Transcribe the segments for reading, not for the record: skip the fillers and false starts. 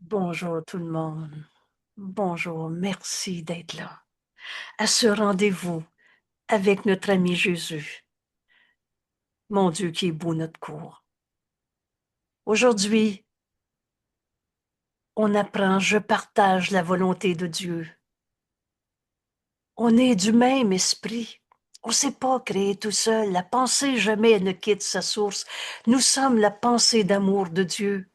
Bonjour tout le monde. Bonjour, merci d'être là. À ce rendez-vous avec notre ami Jésus. Mon Dieu qui est beau notre cours. Aujourd'hui, on apprend, je partage la volonté de Dieu. On est du même esprit. On ne s'est pas créé tout seul. La pensée jamais ne quitte sa source. Nous sommes la pensée d'amour de Dieu.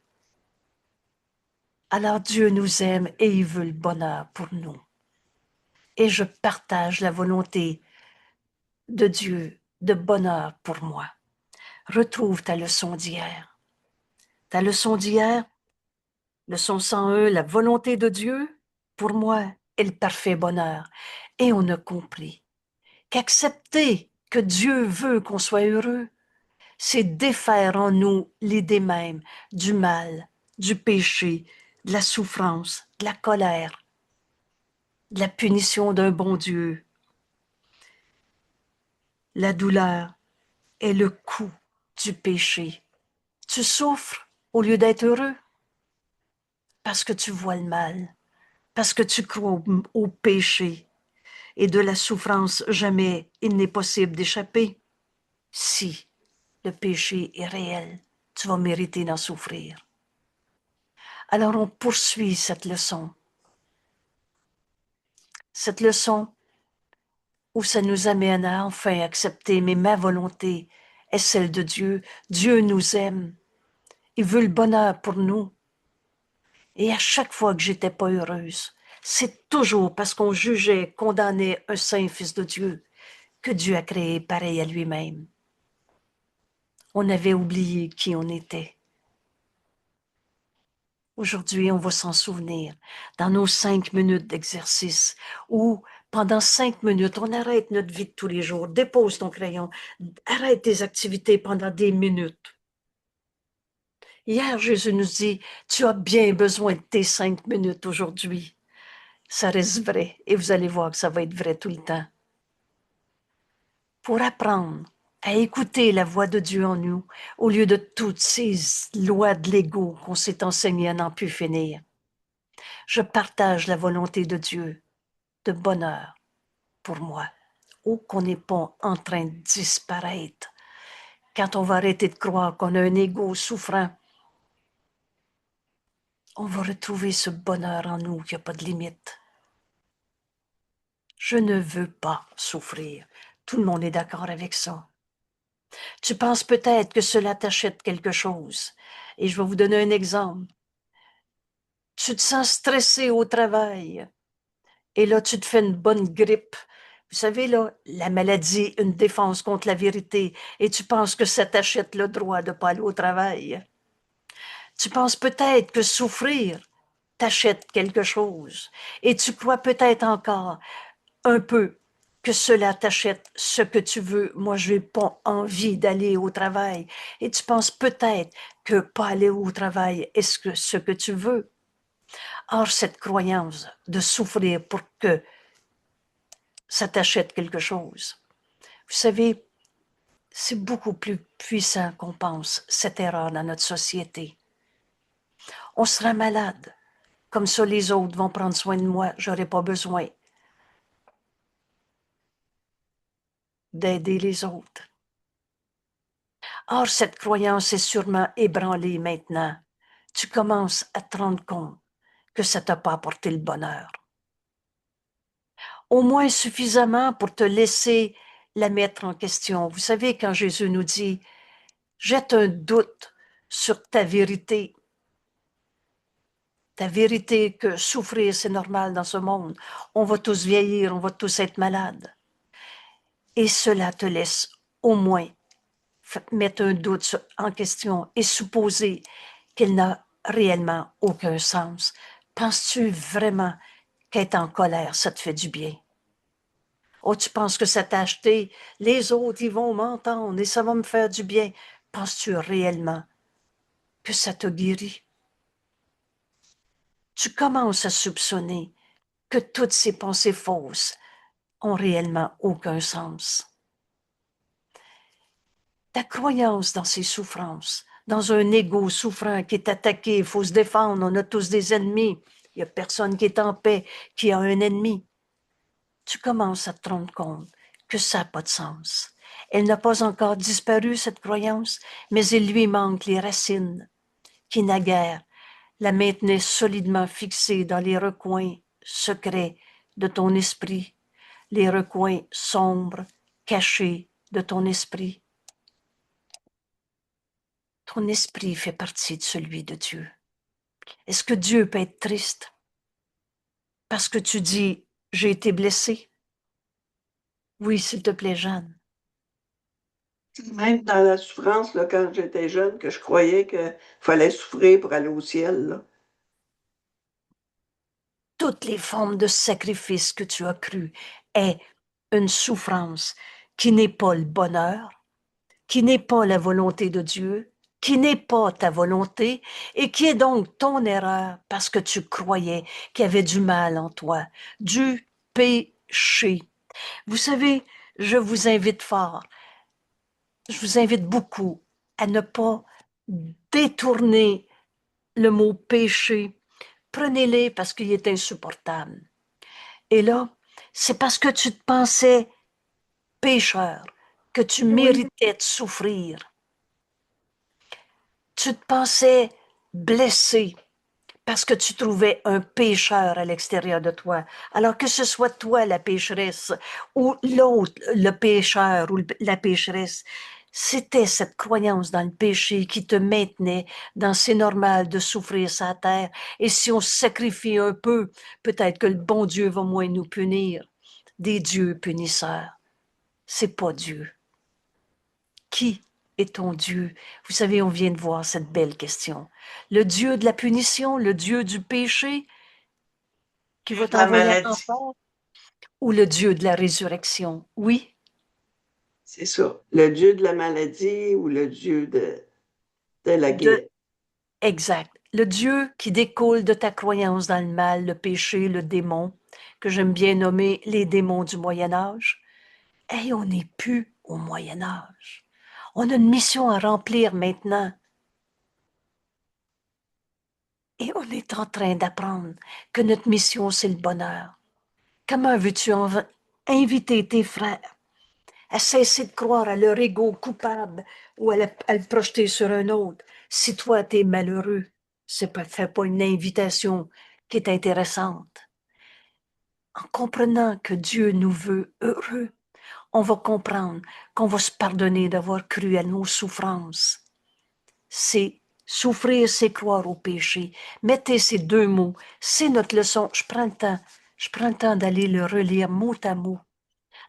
Alors Dieu nous aime et il veut le bonheur pour nous. Et je partage la volonté de Dieu, de bonheur pour moi. Retrouve ta leçon d'hier. Ta leçon d'hier, leçon 101, la volonté de Dieu, pour moi, est le parfait bonheur. Et on a compris qu'accepter que Dieu veut qu'on soit heureux, c'est défaire en nous l'idée même du mal, du péché, de la souffrance, de la colère, de la punition d'un bon Dieu. La douleur est le coût du péché. Tu souffres au lieu d'être heureux parce que tu vois le mal, parce que tu crois au péché et de la souffrance, jamais il n'est possible d'échapper. Si le péché est réel, tu vas mériter d'en souffrir. Alors on poursuit cette leçon où ça nous amène à enfin accepter, mais ma volonté est celle de Dieu. Dieu nous aime. Il veut le bonheur pour nous. Et à chaque fois que j'étais pas heureuse, c'est toujours parce qu'on jugeait, condamnait un saint fils de Dieu que Dieu a créé pareil à lui-même. On avait oublié qui on était. Aujourd'hui, on va s'en souvenir dans nos 5 minutes d'exercice où pendant 5 minutes, on arrête notre vie de tous les jours, dépose ton crayon, arrête tes activités pendant des minutes. Hier, Jésus nous dit, tu as bien besoin de tes 5 minutes aujourd'hui. Ça reste vrai et vous allez voir que ça va être vrai tout le temps. Pour apprendre à écouter la voix de Dieu en nous au lieu de toutes ces lois de l'ego qu'on s'est enseignées à n'en plus finir. Je partage la volonté de Dieu de bonheur pour moi. Oh, qu'on n'est pas en train de disparaître. Quand on va arrêter de croire qu'on a un ego souffrant, on va retrouver ce bonheur en nous qui n'a pas de limite. Je ne veux pas souffrir. Tout le monde est d'accord avec ça. Tu penses peut-être que cela t'achète quelque chose. Et je vais vous donner un exemple. Tu te sens stressé au travail. Et là, tu te fais une bonne grippe. Vous savez, là, la maladie, une défense contre la vérité. Et tu penses que ça t'achète le droit de ne pas aller au travail. Tu penses peut-être que souffrir t'achète quelque chose. Et tu crois peut-être encore un peu que cela t'achète ce que tu veux. Moi, je n'ai pas envie d'aller au travail. Et tu penses peut-être que pas aller au travail est ce que tu veux. Or, cette croyance de souffrir pour que ça t'achète quelque chose, vous savez, c'est beaucoup plus puissant qu'on pense, cette erreur dans notre société. On sera malade. Comme ça, les autres vont prendre soin de moi. J'aurai pas besoin d'aider les autres. Or, cette croyance est sûrement ébranlée maintenant. Tu commences à te rendre compte que ça t'a pas apporté le bonheur. Au moins suffisamment pour te laisser la mettre en question. Vous savez, quand Jésus nous dit, jette un doute sur ta vérité que souffrir, c'est normal dans ce monde. On va tous vieillir, on va tous être malades. Et cela te laisse au moins mettre un doute en question et supposer qu'elle n'a réellement aucun sens. Penses-tu vraiment qu'être en colère, ça te fait du bien? Oh, tu penses que ça t'a acheté? Les autres, ils vont m'entendre et ça va me faire du bien. Penses-tu réellement que ça te guérit? Tu commences à soupçonner que toutes ces pensées fausses ont réellement aucun sens. Ta croyance dans ces souffrances dans un ego souffrant qui est attaqué, il faut se défendre, on a tous des ennemis, il n'y a personne qui est en paix, qui a un ennemi. Tu commences à te rendre compte que ça n'a pas de sens. Elle n'a pas encore disparu, cette croyance, mais il lui manque les racines qui naguère la maintenaient solidement fixée dans les recoins secrets de ton esprit, les recoins sombres, cachés de ton esprit. Ton esprit fait partie de celui de Dieu. Est-ce que Dieu peut être triste parce que tu dis « j'ai été blessé » ? Oui, s'il te plaît, Jeanne. Même dans la souffrance, là, quand j'étais jeune, que je croyais qu'il fallait souffrir pour aller au ciel. Là. Toutes les formes de sacrifice que tu as cru est une souffrance qui n'est pas le bonheur, qui n'est pas la volonté de Dieu, qui n'est pas ta volonté et qui est donc ton erreur parce que tu croyais qu'il y avait du mal en toi, du péché. Vous savez, je vous invite fort, je vous invite beaucoup à ne pas détourner le mot péché. Prenez-les parce qu'il est insupportable. Et là, c'est parce que tu te pensais pécheur, que tu Oui. méritais de souffrir. Tu te pensais blessé parce que tu trouvais un pécheur à l'extérieur de toi. Alors que ce soit toi la pécheresse ou l'autre le pécheur ou la pécheresse, c'était cette croyance dans le péché qui te maintenait dans c'est normal de souffrir sa terre. Et si on se sacrifie un peu, peut-être que le bon Dieu va moins nous punir. Des dieux punisseurs, c'est pas Dieu. Qui est ton Dieu? Vous savez, on vient de voir cette belle question. Le Dieu de la punition, le Dieu du péché qui Dieu va de la t'envoyer en maladie. enfer, ou le Dieu de la résurrection? Oui, C'est ça. Le Dieu de la maladie ou le Dieu de la de guérison. exact. Le Dieu qui découle de ta croyance dans le mal, le péché, le démon, que j'aime bien nommer les démons du Moyen Âge. Et on n'est plus au Moyen Âge. On a une mission à remplir maintenant. Et on est en train d'apprendre que notre mission, c'est le bonheur. Comment veux-tu inviter tes frères à cesser de croire à leur ego coupable ou à le projeter sur un autre si toi, t'es malheureux? Fait pas une invitation qui est intéressante. En comprenant que Dieu nous veut heureux, on va comprendre qu'on va se pardonner d'avoir cru à nos souffrances. C'est souffrir, c'est croire au péché. Mettez ces deux mots, c'est notre leçon. Je prends le temps d'aller le relire mot à mot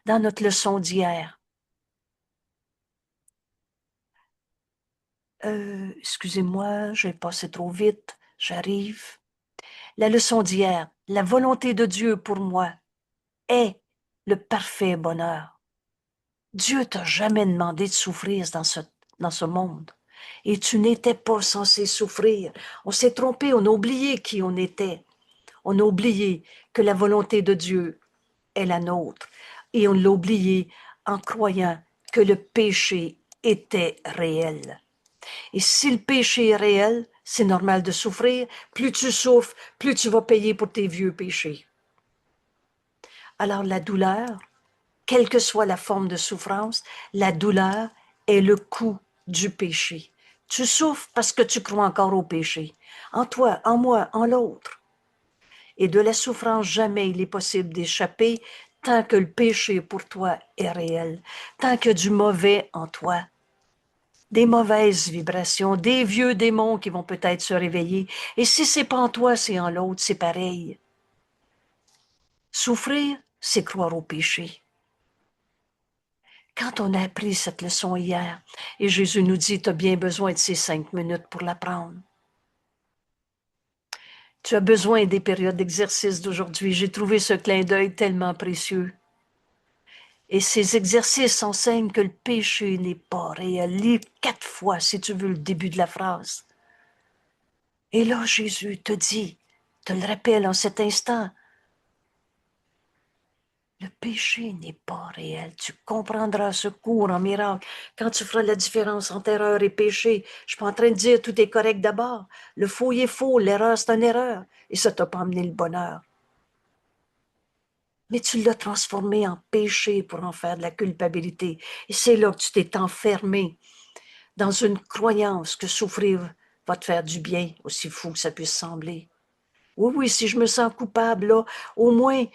dans notre leçon d'hier. Excusez-moi, j'ai passé trop vite, j'arrive. La leçon d'hier, la volonté de Dieu pour moi est le parfait bonheur. Dieu t'a jamais demandé de souffrir dans ce monde. Et tu n'étais pas censé souffrir. On s'est trompé, on a oublié qui on était. On a oublié que la volonté de Dieu est la nôtre. Et on l'a oublié en croyant que le péché était réel. Et si le péché est réel, c'est normal de souffrir. Plus tu souffres, plus tu vas payer pour tes vieux péchés. Alors la douleur, quelle que soit la forme de souffrance, la douleur est le coût du péché. Tu souffres parce que tu crois encore au péché. En toi, en moi, en l'autre. Et de la souffrance, jamais il est possible d'échapper tant que le péché pour toi est réel, tant qu'il y a du mauvais en toi, des mauvaises vibrations, des vieux démons qui vont peut-être se réveiller. Et si c'est pas en toi, c'est en l'autre, c'est pareil. Souffrir, c'est croire au péché. Quand on a appris cette leçon hier, et Jésus nous dit, tu as bien besoin de ces 5 minutes pour l'apprendre. Tu as besoin des périodes d'exercice d'aujourd'hui. J'ai trouvé ce clin d'œil tellement précieux. Et ces exercices enseignent que le péché n'est pas réel. Lis 4 fois, si tu veux, le début de la phrase. Et là, Jésus te dit, te le rappelle en cet instant, Le péché n'est pas réel. Tu comprendras ce cours en miracle quand tu feras la différence entre erreur et péché. Je suis pas en train de dire tout est correct d'abord. Le faux est faux, l'erreur c'est une erreur. Et ça t'a pas amené le bonheur. Mais tu l'as transformé en péché pour en faire de la culpabilité. Et c'est là que tu t'es enfermé dans une croyance que souffrir va te faire du bien, aussi fou que ça puisse sembler. Oui, oui, si je me sens coupable, là, au moins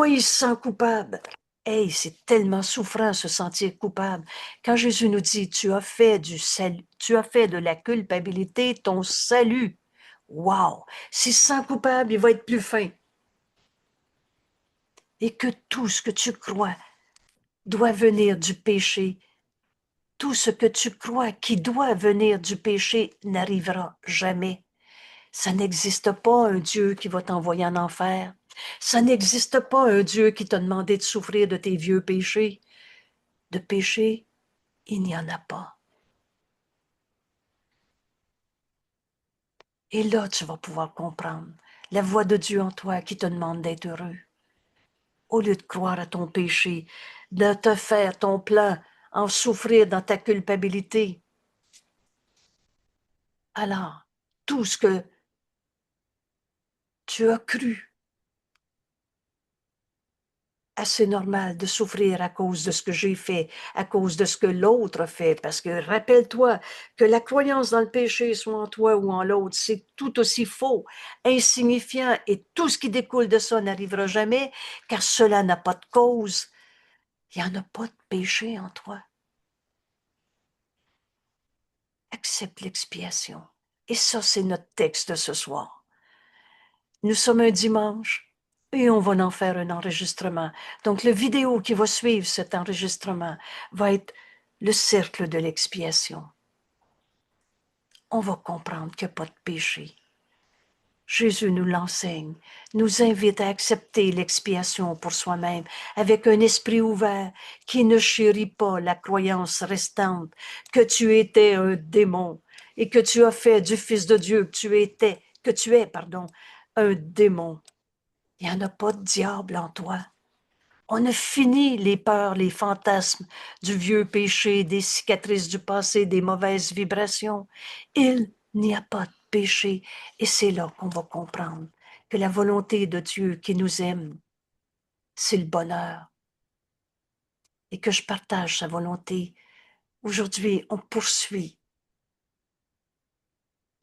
il se sent coupable. Hey, c'est tellement souffrant se sentir coupable. Quand Jésus nous dit, tu as fait du salut, tu as fait de la culpabilité ton salut. Wow! S'il se sent coupable, il va être plus fin. Et que tout ce que tu crois doit venir du péché, tout ce que tu crois qui doit venir du péché n'arrivera jamais. Ça n'existe pas un Dieu qui va t'envoyer en enfer. Ça n'existe pas un Dieu qui t'a demandé de souffrir de tes vieux péchés. De péché, il n'y en a pas. Et là, tu vas pouvoir comprendre la voix de Dieu en toi qui te demande d'être heureux. Au lieu de croire à ton péché, de te faire ton plan, en souffrir dans ta culpabilité. Alors, tout ce que tu as cru, assez normal de souffrir à cause de ce que j'ai fait, à cause de ce que l'autre fait, parce que rappelle-toi que la croyance dans le péché, soit en toi ou en l'autre, c'est tout aussi faux, insignifiant, et tout ce qui découle de ça n'arrivera jamais, car cela n'a pas de cause. Il n'y en a pas de péché en toi. Accepte l'expiation. Et ça, c'est notre texte de ce soir. Nous sommes un dimanche et on va en faire un enregistrement. Donc, la vidéo qui va suivre cet enregistrement va être le cercle de l'expiation. On va comprendre qu'il n'y a pas de péché. Jésus nous l'enseigne, nous invite à accepter l'expiation pour soi-même avec un esprit ouvert qui ne chérit pas la croyance restante que tu étais un démon et que tu as fait du Fils de Dieu, que tu es, un démon. Il n'y en a pas de diable en toi. On a fini les peurs, les fantasmes du vieux péché, des cicatrices du passé, des mauvaises vibrations. Il n'y a pas de péché. Et c'est là qu'on va comprendre que la volonté de Dieu qui nous aime, c'est le bonheur. Et que je partage sa volonté. Aujourd'hui, on poursuit.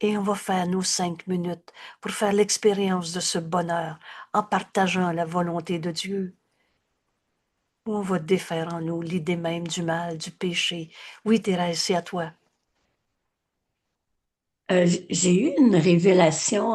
Et on va faire nos 5 minutes pour faire l'expérience de ce bonheur en partageant la volonté de Dieu. Où on va défaire en nous l'idée même du mal, du péché. Oui, Thérèse, c'est à toi. J'ai eu une révélation.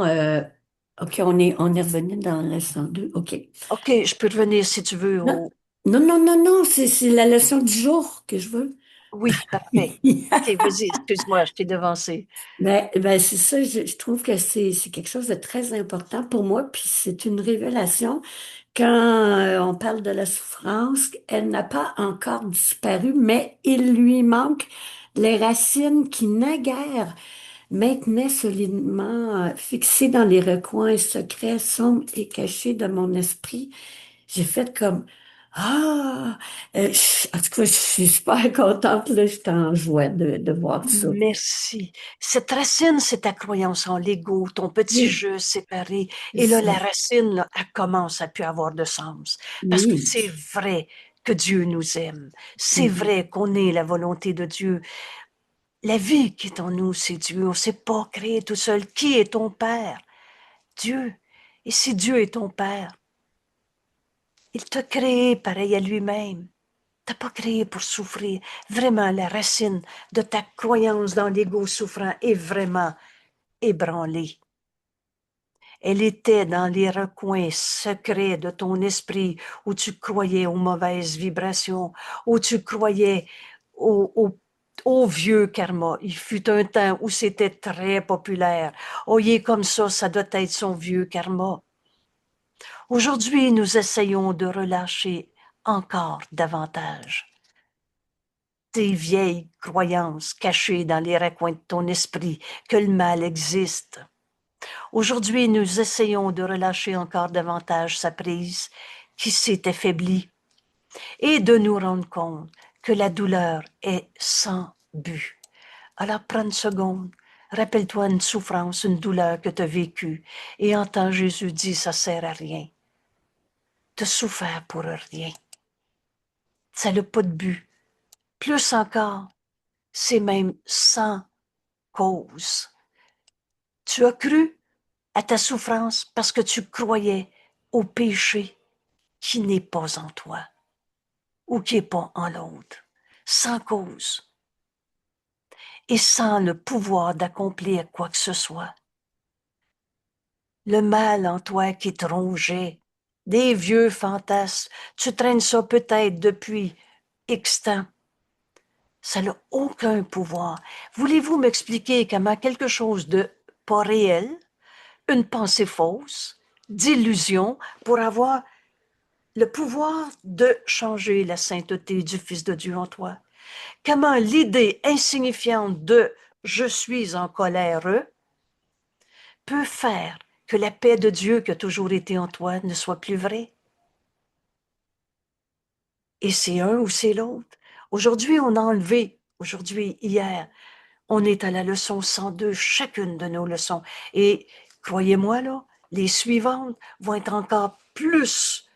OK, on est revenu dans la leçon 2. OK. OK, je peux revenir si tu veux Non, au... non, c'est la leçon du jour que je veux. Oui, parfait. OK, vas-y, excuse-moi, je t'ai devancé. C'est ça, je trouve que c'est quelque chose de très important pour moi, puis c'est une révélation. Quand on parle de la souffrance, elle n'a pas encore disparu, mais il lui manque les racines qui naguère maintenait solidement fixé dans les recoins secrets, sombres et cachés de mon esprit. J'ai fait comme en tout cas, je suis super contente, là, j'étais en joie de voir ça. Merci. Cette racine, c'est ta croyance en l'ego, ton petit Oui, jeu séparé. c'est Et là, ça. la racine, là, elle commence à plus avoir de sens. Parce que Oui. c'est vrai que Dieu nous aime. C'est Mhm. vrai qu'on est la volonté de Dieu. La vie qui est en nous, c'est Dieu. On ne s'est pas créé tout seul. Qui est ton Père? Dieu. Et si Dieu est ton Père, il t'a créé pareil à lui-même. T'as pas créé pour souffrir. Vraiment, la racine de ta croyance dans l'ego souffrant est vraiment ébranlée. Elle était dans les recoins secrets de ton esprit où tu croyais aux mauvaises vibrations, où tu croyais au vieux karma. Il fut un temps où c'était très populaire. Oh, il est comme ça doit être son vieux karma. Aujourd'hui, nous essayons de relâcher encore davantage tes vieilles croyances cachées dans les recoins de ton esprit, que le mal existe. Aujourd'hui, nous essayons de relâcher encore davantage sa prise, qui s'est affaibli et de nous rendre compte que la douleur est sans but. Alors prends une seconde, rappelle-toi une souffrance, une douleur que tu as vécue et entends Jésus dire ça sert à rien. De souffrir pour rien. Ça n'a pas de but. Plus encore, c'est même sans cause. Tu as cru à ta souffrance parce que tu croyais au péché qui n'est pas en toi ou qui n'est pas en l'autre, sans cause et sans le pouvoir d'accomplir quoi que ce soit. Le mal en toi qui te rongeait, des vieux fantasmes, tu traînes ça peut-être depuis X temps. Ça n'a aucun pouvoir. Voulez-vous m'expliquer comment quelque chose de pas réel, une pensée fausse, d'illusion, pour avoir le pouvoir de changer la sainteté du Fils de Dieu en toi? Comment l'idée insignifiante de je suis en colère peut faire que la paix de Dieu qui a toujours été en toi ne soit plus vraie? Et c'est un ou c'est l'autre. Aujourd'hui, on a enlevé, aujourd'hui, hier, on est à la leçon 102, chacune de nos leçons. Et croyez-moi, là, les suivantes vont être encore plus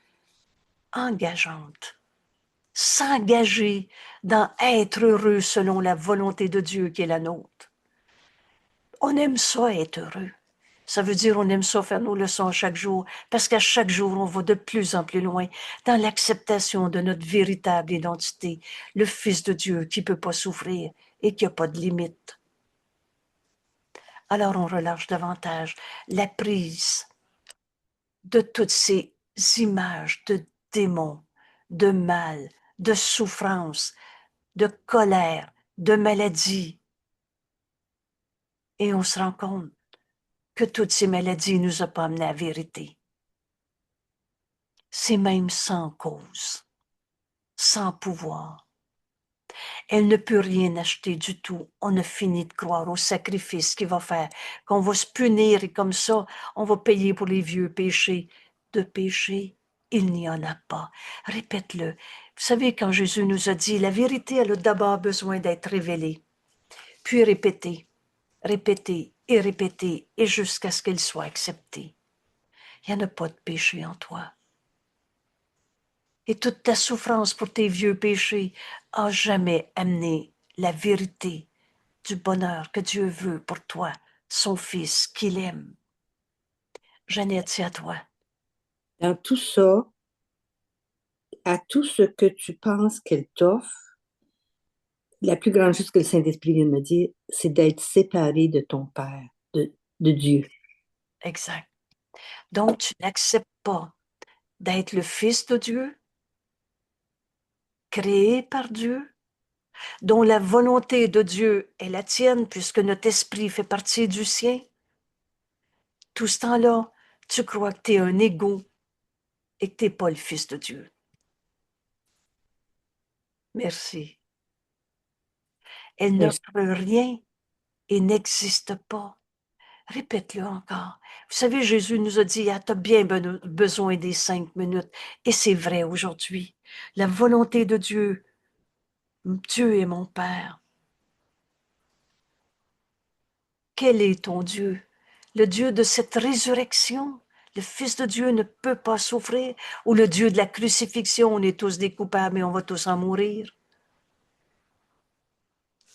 engageantes. S'engager dans être heureux selon la volonté de Dieu qui est la nôtre. On aime ça être heureux. Ça veut dire on aime ça faire nos leçons chaque jour, parce qu'à chaque jour, on va de plus en plus loin dans l'acceptation de notre véritable identité, le Fils de Dieu qui ne peut pas souffrir et qui n'a pas de limite. Alors on relâche davantage la prise de toutes ces images de démons, de mal, de souffrance, de colère, de maladie. Et on se rend compte que toutes ces maladies ne nous ont pas amené à la vérité. C'est même sans cause, sans pouvoir. Elle ne peut rien acheter du tout. On a fini de croire au sacrifice qu'il va faire, qu'on va se punir et comme ça, on va payer pour les vieux péchés. De péché, il n'y en a pas. Répète-le. Vous savez, quand Jésus nous a dit, la vérité, elle a d'abord besoin d'être révélée, puis répétée, répétée et répétée, et jusqu'à ce qu'elle soit acceptée. Il n'y en a pas de péché en toi. Et toute ta souffrance pour tes vieux péchés a jamais amené la vérité du bonheur que Dieu veut pour toi, son Fils qu'il aime. Jeannette, c'est à toi. Dans tout ça, à tout ce que tu penses qu'elle t'offre, la plus grande chose que le Saint-Esprit vient de me dire, c'est d'être séparé de ton Père, de Dieu. Exact. Donc, tu n'acceptes pas d'être le Fils de Dieu, créé par Dieu, dont la volonté de Dieu est la tienne, puisque notre esprit fait partie du sien. Tout ce temps-là, tu crois que tu es un égo et que tu n'es pas le Fils de Dieu. Merci. Elle Merci. n'offre rien et n'existe pas. Répète-le encore. Vous savez, Jésus nous a dit, ah, tu as bien besoin des 5 minutes. Et c'est vrai aujourd'hui. La volonté de Dieu, Dieu est mon Père. Quel est ton Dieu? Le Dieu de cette résurrection. Le Fils de Dieu ne peut pas souffrir. Ou le Dieu de la crucifixion, on est tous des coupables et on va tous en mourir.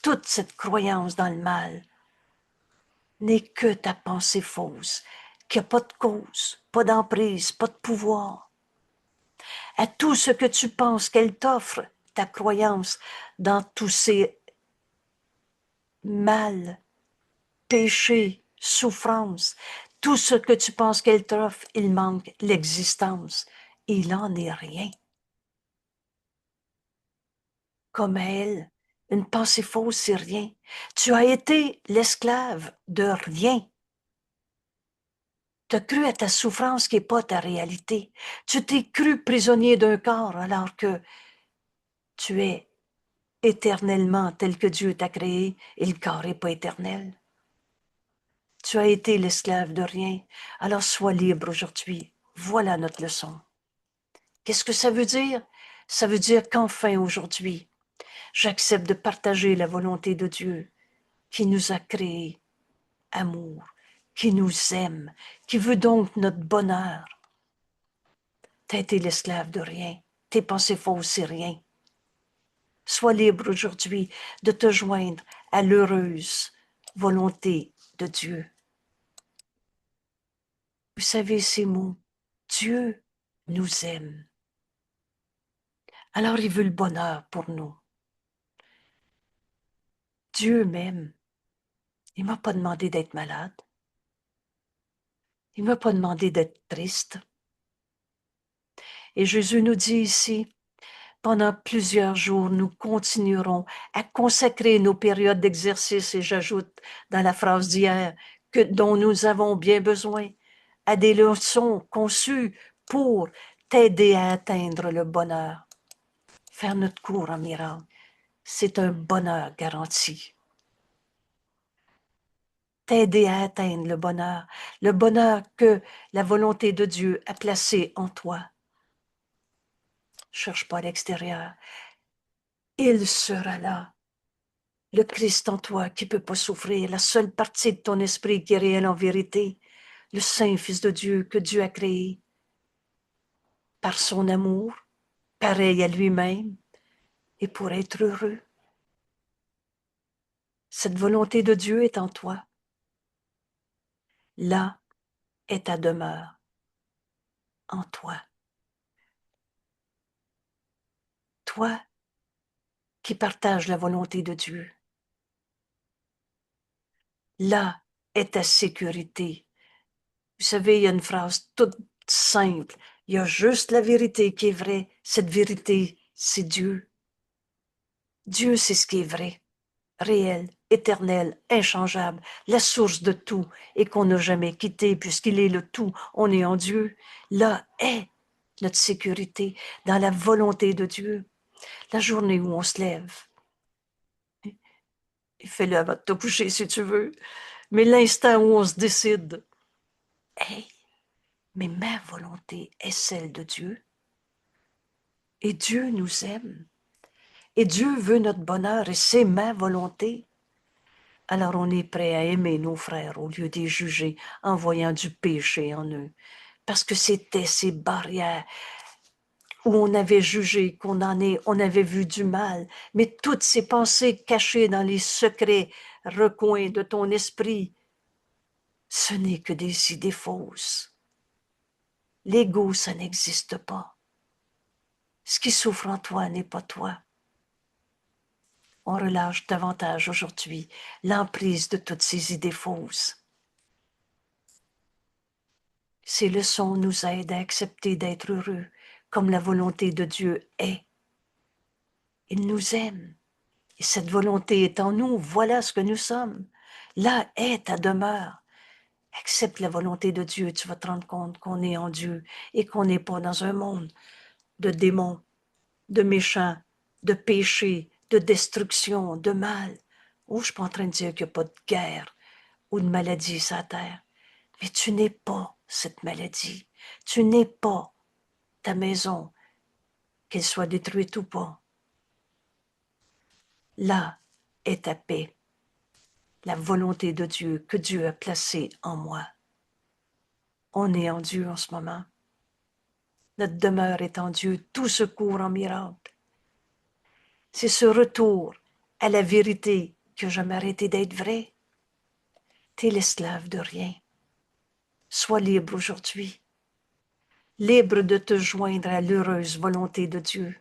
Toute cette croyance dans le mal n'est que ta pensée fausse, qui n'a pas de cause, pas d'emprise, pas de pouvoir. À tout ce que tu penses qu'elle t'offre, ta croyance dans tous ces mal, péchés, souffrances, tout ce que tu penses qu'elle t'offre, il manque l'existence. Il n'en est rien. Comme elle, une pensée fausse, c'est rien. Tu as été l'esclave de rien. Tu as cru à ta souffrance qui n'est pas ta réalité. Tu t'es cru prisonnier d'un corps alors que tu es éternellement tel que Dieu t'a créé et le corps n'est pas éternel. Tu as été l'esclave de rien, alors sois libre aujourd'hui. Voilà notre leçon. Qu'est-ce que ça veut dire? Ça veut dire qu'enfin aujourd'hui, j'accepte de partager la volonté de Dieu qui nous a créés, amour, qui nous aime, qui veut donc notre bonheur. T'as été l'esclave de rien, tes pensées fausses, c'est rien. Sois libre aujourd'hui de te joindre à l'heureuse volonté de Dieu. Vous savez ces mots, Dieu nous aime. Alors il veut le bonheur pour nous. Dieu m'aime. Il ne m'a pas demandé d'être malade. Il ne m'a pas demandé d'être triste. Et Jésus nous dit ici, pendant plusieurs jours, nous continuerons à consacrer nos périodes d'exercice, et j'ajoute dans la phrase d'hier, dont nous avons bien besoin, à des leçons conçues pour t'aider à atteindre le bonheur. Faire notre cours en miracle, c'est un bonheur garanti. T'aider à atteindre le bonheur que la volonté de Dieu a placé en toi. Cherche pas à l'extérieur. Il sera là. Le Christ en toi qui ne peut pas souffrir, la seule partie de ton esprit qui est réelle en vérité, le Saint Fils de Dieu que Dieu a créé par son amour, pareil à lui-même, et pour être heureux. Cette volonté de Dieu est en toi. Là est ta demeure, en toi. Toi qui partages la volonté de Dieu. Là est ta sécurité. Vous savez, il y a une phrase toute simple. Il y a juste la vérité qui est vraie. Cette vérité, c'est Dieu. Dieu, c'est ce qui est vrai, réel, éternel, inchangeable, la source de tout et qu'on n'a jamais quitté puisqu'il est le tout. On est en Dieu. Là est notre sécurité dans la volonté de Dieu. La journée où on se lève, et fais-le avant de te coucher si tu veux, mais l'instant où on se décide, hey, mais ma volonté est celle de Dieu. Et Dieu nous aime. Et Dieu veut notre bonheur et c'est ma volonté. Alors on est prêt à aimer nos frères au lieu de les juger en voyant du péché en eux. Parce que c'était ces barrières où on avait jugé, on avait vu du mal. Mais toutes ces pensées cachées dans les secrets recoins de ton esprit, ce n'est que des idées fausses. L'ego, ça n'existe pas. Ce qui souffre en toi n'est pas toi. On relâche davantage aujourd'hui l'emprise de toutes ces idées fausses. Ces leçons nous aident à accepter d'être heureux comme la volonté de Dieu est. Il nous aime et cette volonté est en nous. Voilà ce que nous sommes. Là est ta demeure. Accepte la volonté de Dieu, tu vas te rendre compte qu'on est en Dieu et qu'on n'est pas dans un monde de démons, de méchants, de péchés, de destruction, de mal. Oh, je ne suis pas en train de dire qu'il n'y a pas de guerre ou de maladie sur la terre. Mais tu n'es pas cette maladie. Tu n'es pas ta maison, qu'elle soit détruite ou pas. Là est ta paix, la volonté de Dieu que Dieu a placée en moi. On est en Dieu en ce moment. Notre demeure est en Dieu, tout secours en miracle. C'est ce retour à la vérité que je m'arrêtais d'être vrai. T'es l'esclave de rien. Sois libre aujourd'hui. Libre de te joindre à l'heureuse volonté de Dieu.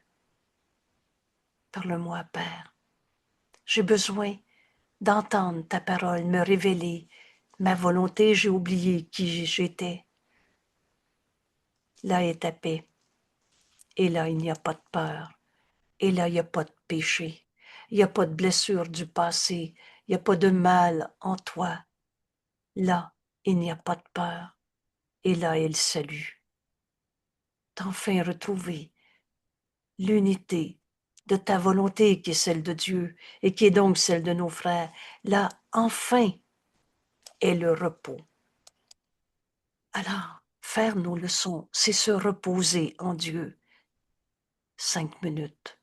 Parle-moi, Père. J'ai besoin d'entendre ta parole me révéler ma volonté. J'ai oublié qui j'étais. Là est ta paix. Et là, il n'y a pas de peur. Et là, il n'y a pas de péché. Il n'y a pas de blessure du passé. Il n'y a pas de mal en toi. Là, il n'y a pas de peur. Et là est le salut. T'enfin retrouver l'unité de ta volonté qui est celle de Dieu et qui est donc celle de nos frères. Là, enfin, est le repos. Alors, faire nos leçons, c'est se reposer en Dieu. 5 minutes,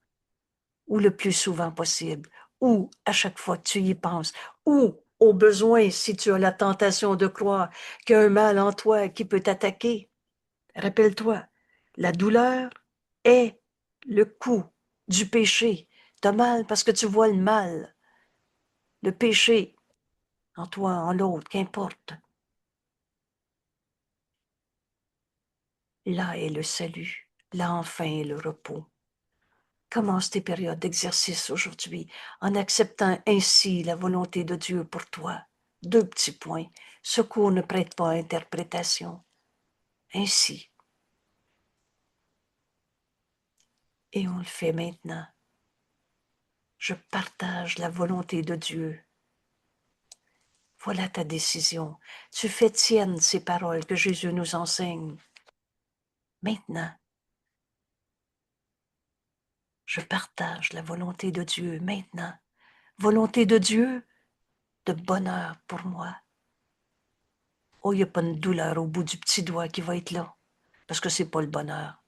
ou le plus souvent possible, ou à chaque fois que tu y penses, ou au besoin, si tu as la tentation de croire qu'il y a un mal en toi qui peut t'attaquer. Rappelle-toi, la douleur est le coup du péché. Tu as mal parce que tu vois le mal, le péché en toi, en l'autre, qu'importe. Là est le salut, là enfin est le repos. Commence tes périodes d'exercice aujourd'hui en acceptant ainsi la volonté de Dieu pour toi. 2 petits points. Secours ne prête pas à interprétation. Ainsi. Et on le fait maintenant. Je partage la volonté de Dieu. Voilà ta décision. Tu fais tienne ces paroles que Jésus nous enseigne. Maintenant, je partage la volonté de Dieu. Maintenant, volonté de Dieu de bonheur pour moi. Oh, il n'y a pas une douleur au bout du petit doigt qui va être là, parce que c'est pas le bonheur.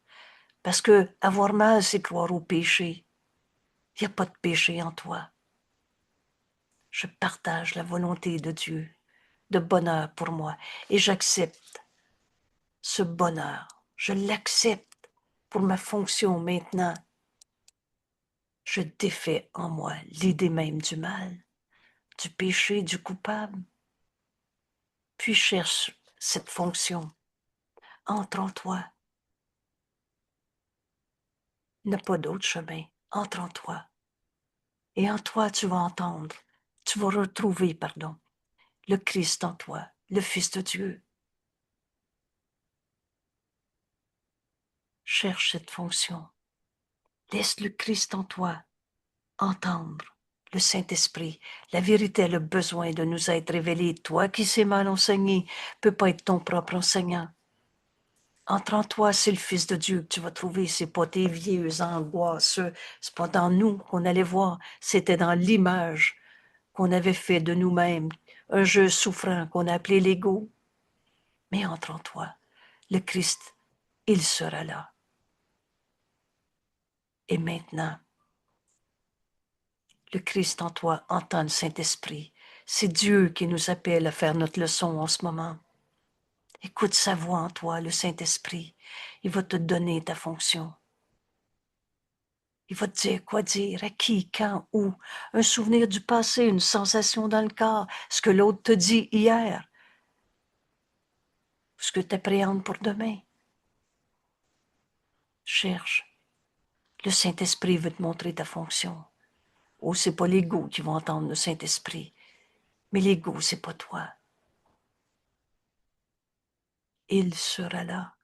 Parce que avoir mal, c'est croire au péché. Il n'y a pas de péché en toi. Je partage la volonté de Dieu de bonheur pour moi et j'accepte ce bonheur. Je l'accepte pour ma fonction maintenant. Je défais en moi l'idée même du mal, du péché, du coupable. Puis cherche cette fonction. Entre en toi. Il n'y a pas d'autre chemin. Entre en toi. Et en toi, tu vas entendre, tu vas retrouver, pardon, le Christ en toi, le Fils de Dieu. Cherche cette fonction. Laisse le Christ en toi entendre le Saint-Esprit. La vérité a le besoin de nous être révélée. Toi qui sais mal enseigner, peux pas être ton propre enseignant. Entre en toi, c'est le Fils de Dieu que tu vas trouver. C'est pas tes vieux angoisses. C'est pas dans nous qu'on allait voir. C'était dans l'image qu'on avait fait de nous-mêmes. Un jeu souffrant qu'on a appelé l'ego. Mais entre en toi, le Christ, il sera là. Et maintenant, le Christ en toi entend le Saint-Esprit. C'est Dieu qui nous appelle à faire notre leçon en ce moment. Écoute sa voix en toi, le Saint-Esprit. Il va te donner ta fonction. Il va te dire quoi dire, à qui, quand, où. Un souvenir du passé, une sensation dans le corps, ce que l'autre te dit hier, ce que tu appréhendes pour demain. Cherche. Le Saint-Esprit veut te montrer ta fonction. Oh, c'est pas l'ego qui va entendre le Saint-Esprit. Mais l'ego, c'est pas toi. Il sera là.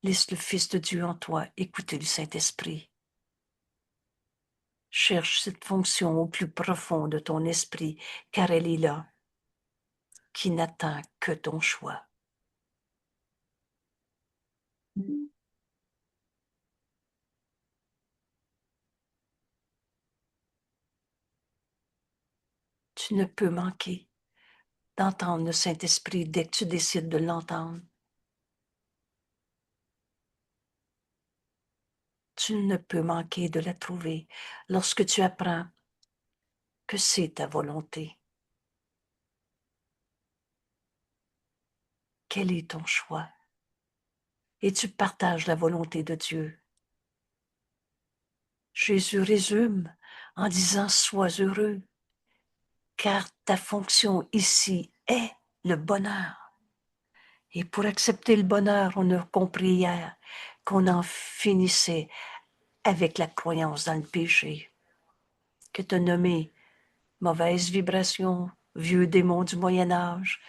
Laisse le Fils de Dieu en toi écouter le Saint-Esprit. Cherche cette fonction au plus profond de ton esprit, car elle est là, qui n'attend que ton choix. Tu ne peux manquer d'entendre le Saint-Esprit dès que tu décides de l'entendre. Tu ne peux manquer de la trouver lorsque tu apprends que c'est ta volonté. Quel est ton choix? Et tu partages la volonté de Dieu. Jésus résume en disant « Sois heureux, car ta fonction ici est le bonheur. » Et pour accepter le bonheur, on a compris hier qu'on en finissait avec la croyance dans le péché, que tu as nommé mauvaise vibration, vieux démon du Moyen Âge,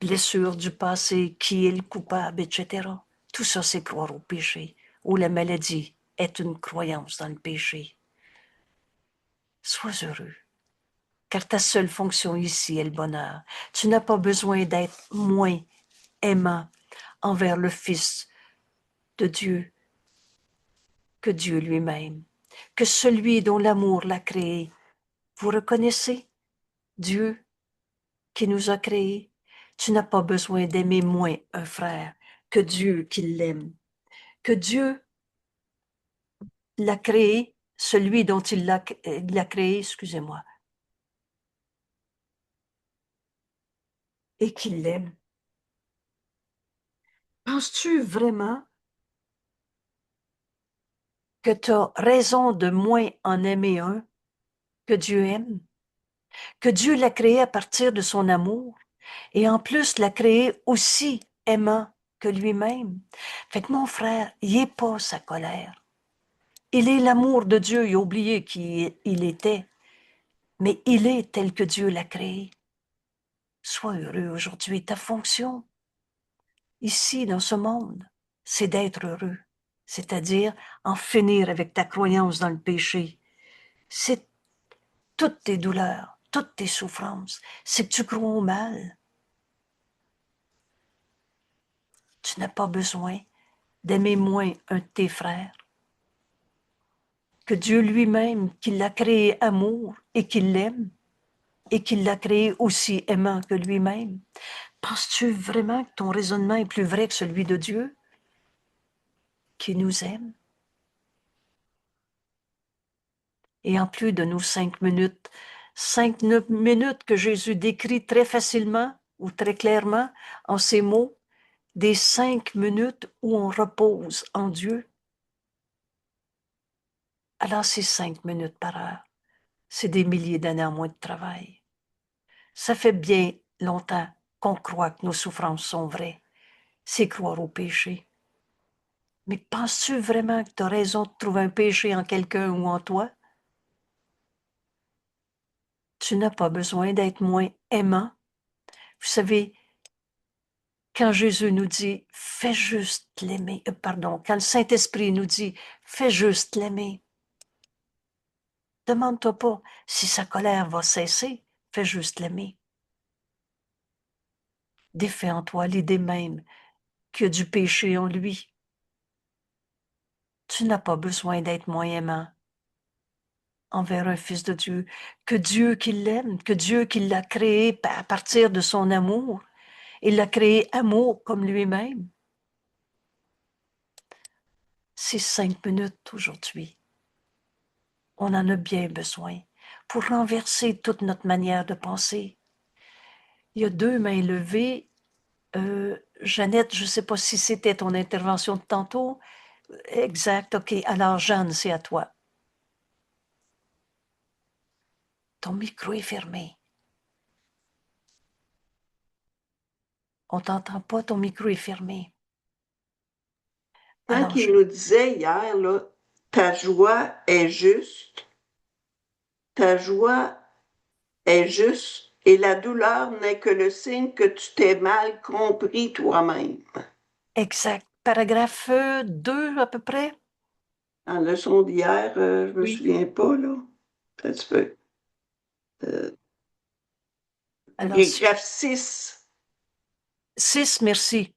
blessure du passé, qui est le coupable, etc. Tout ça, c'est croire au péché, où la maladie est une croyance dans le péché. Sois heureux, car ta seule fonction ici est le bonheur. Tu n'as pas besoin d'être moins aimant envers le Fils de Dieu que Dieu lui-même, que celui dont l'amour l'a créé. Vous reconnaissez Dieu qui nous a créés? Tu n'as pas besoin d'aimer moins un frère que Dieu qui l'aime. que Dieu l'a créé, celui dont il l'a créé, excusez-moi, et qu'il l'aime. Penses-tu vraiment que tu as raison de moins en aimer un que Dieu aime? Que Dieu l'a créé à partir de son amour et en plus l'a créé aussi aimant que lui-même. Fait que mon frère, il n'est pas sa colère. Il est l'amour de Dieu, il a oublié qui il était, mais il est tel que Dieu l'a créé. Sois heureux aujourd'hui. Ta fonction, ici, dans ce monde, c'est d'être heureux, c'est-à-dire en finir avec ta croyance dans le péché. C'est toutes tes douleurs, toutes tes souffrances, c'est que tu crois au mal. Tu n'as pas besoin d'aimer moins un de tes frères. Que Dieu lui-même, qui l'a créé amour et qu'il l'aime, et qu'il l'a créé aussi aimant que lui-même. Penses-tu vraiment que ton raisonnement est plus vrai que celui de Dieu, qui nous aime? Et en plus de nos 5 minutes, 5 minutes que Jésus décrit très facilement ou très clairement en ces mots, des 5 minutes où on repose en Dieu. Alors c'est 5 minutes par heure. C'est des milliers d'années en moins de travail. Ça fait bien longtemps qu'on croit que nos souffrances sont vraies. C'est croire au péché. Mais penses-tu vraiment que tu as raison de trouver un péché en quelqu'un ou en toi? Tu n'as pas besoin d'être moins aimant. Vous savez, quand Jésus nous dit « fais juste l'aimer », pardon, quand le Saint-Esprit nous dit « fais juste l'aimer », demande-toi pas si sa colère va cesser, fais juste l'aimer. Défais en toi l'idée même qu'il y a du péché en lui. Tu n'as pas besoin d'être moins aimant envers un fils de Dieu, que Dieu qui l'aime, que Dieu qui l'a créé à partir de son amour. Il l'a créé amour comme lui-même. Ces 5 minutes aujourd'hui, on en a bien besoin pour renverser toute notre manière de penser. Il y a 2 mains levées. Jeannette, je ne sais pas si c'était ton intervention de tantôt. Exact, OK. Alors, Jeanne, c'est à toi. Ton micro est fermé. On t'entend pas, ton micro est fermé. Quand Alors, il nous disait hier, là, ta joie est juste, ta joie est juste, et la douleur n'est que le signe que tu t'es mal compris toi-même. exact. Paragraphe 2 à peu près. En leçon d'hier, je me Oui. souviens pas, là. Un petit peu. Alors, Paragraphe 6. 6, merci.